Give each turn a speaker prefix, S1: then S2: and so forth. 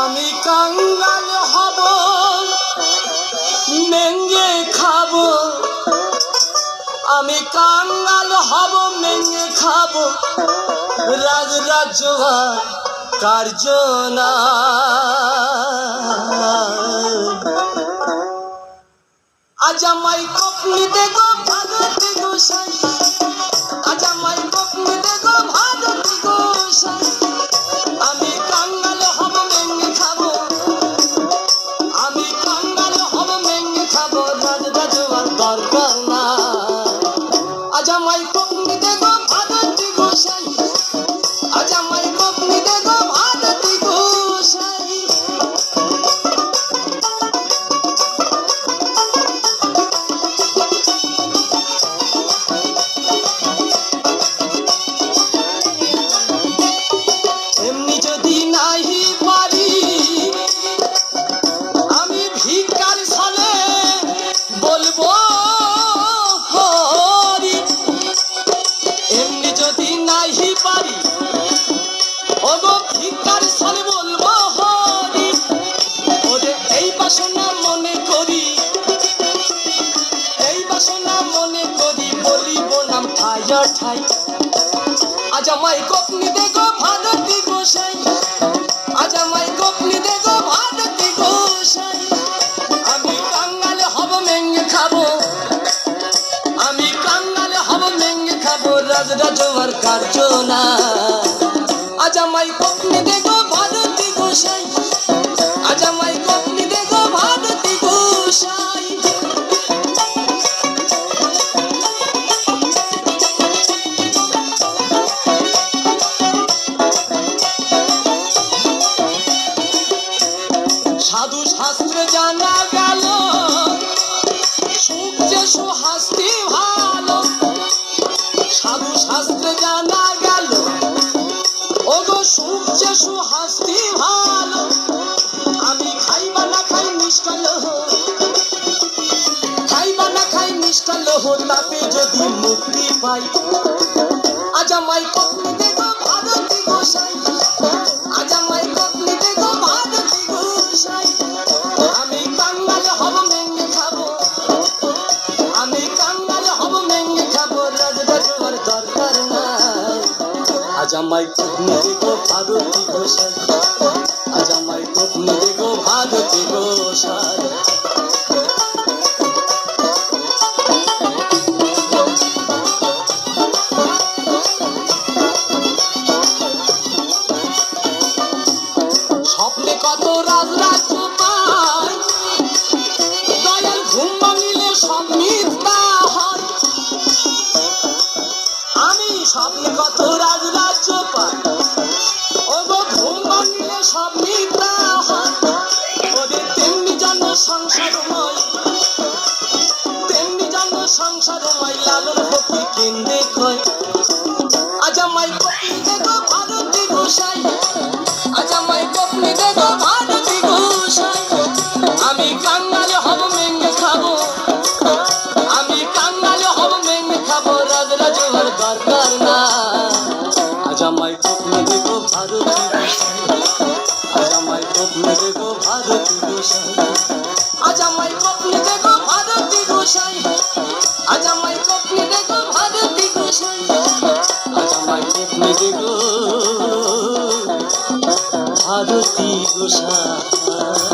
S1: আমি কাঙ্গাল হব মেঙ্গে খাবো, আমি কাঙ্গাল হব মেঙ্গে খাবো, রাজরাজ্য কার্য না। আজ আমায় কপনি দেগো ভারতী গোসাই, আজ আমায় কপনি দেগো ভারতী গোসাই। আমি কাঙ্গাল হব মেঙ্গে খাবো, আমি কাঙ্গাল হব মেঙ্গে খাবো, রাজরাজ্য দরকার না। আজ আমায় কপনি দেগো ভারতী গোসাই, আজ আমায় কপনি দেগো ভারতী গোসাই। এমনি যদি নাহি পারি আমি ভিক্ষার ছলে বলবো হরি, এমনি যদি নাহি পারি ওগো ভিক্ষার ছলে বলবো হরি। ওরে এই বাসনা মনে করি, এই বাসনা মনে করি, বলিব নাম ঠাই ঠাই। আজ আমায় কপনি দেগো ভারতী গোসাই, আজ আমায় কপনি দেগো ভারতী গোসাই। আমি কাঙ্গাল হব মেঙ্গে খাবো, আমি কাঙ্গাল হব মেঙ্গে খাবো, রাজরাজ্য কার্য না। আজ আমায় কপনি দেগো ভারতী গোসাই, আজ আমায় কপনি দেগো ভারতী গোসাই। সাধু শাস্ত্রে জানা গেল সুখ যে সুহাস্তি ভালো, সাধু শাস্ত্রে জানা গেল ওগো সুখ যে সুহাস্তি ভালো। আমি খাইবা না খাই নিষ্ঠা লোহ, খাইবা না খাই নিষ্ঠা লোহ, তাতে যদি মুক্তি পাই। আজ আমায় কপনি দেগো ভারতী গোসাই, আজ আমায় কপনি দেগো ভারতী গোসাই। আমি কাঙ্গাল হব মেঙ্গে খাবো, আমি কাঙ্গাল হব মেঙ্গে খাবো, রাজরাজ্য দরকার নাই। আজ আমায় কপনি দেগো ভারতী গোসাই, আজ আমায় কপনি দেগো ভারতী গোসাই। স্বপ্নে কত রাজরাজ্য পায়, দয়াল ঘুম ভাঙিলে সব মিথ্যা হয়। আমি স্বপ্নে কত রাজরাজ্য পাই, ওগো ঘুম ভাঙিলে সব মিথ্যা হয়। ওদের তেমনি জন্ম সংসারময়, তেমনি জন্ম সংসারময়, লালন ফকির কেন্দ্রে কয়। আজ আমায় কপনি দেগো ভারতী গোসাই, আজ আমায় কপনি দেগো ভারতী গোসাই। আমি কাঙ্গাল হব মেঙ্গে খাবো, আমি কাঙ্গাল হব মেঙ্গে খাবো, রাজরাজ্য দরকার না। আজ আমায় কপনি দেগো ভারতী গোসাই, আজ আমায় কপনি দেগো ভারতী গোসাই, আজ আমায় কপনি দেগো ভারতী গোসাই, আজ আমায় কপনি দেগো ভারতী গোসাই, আজ আমায় কপনি দেগো ভারতী গোসাই।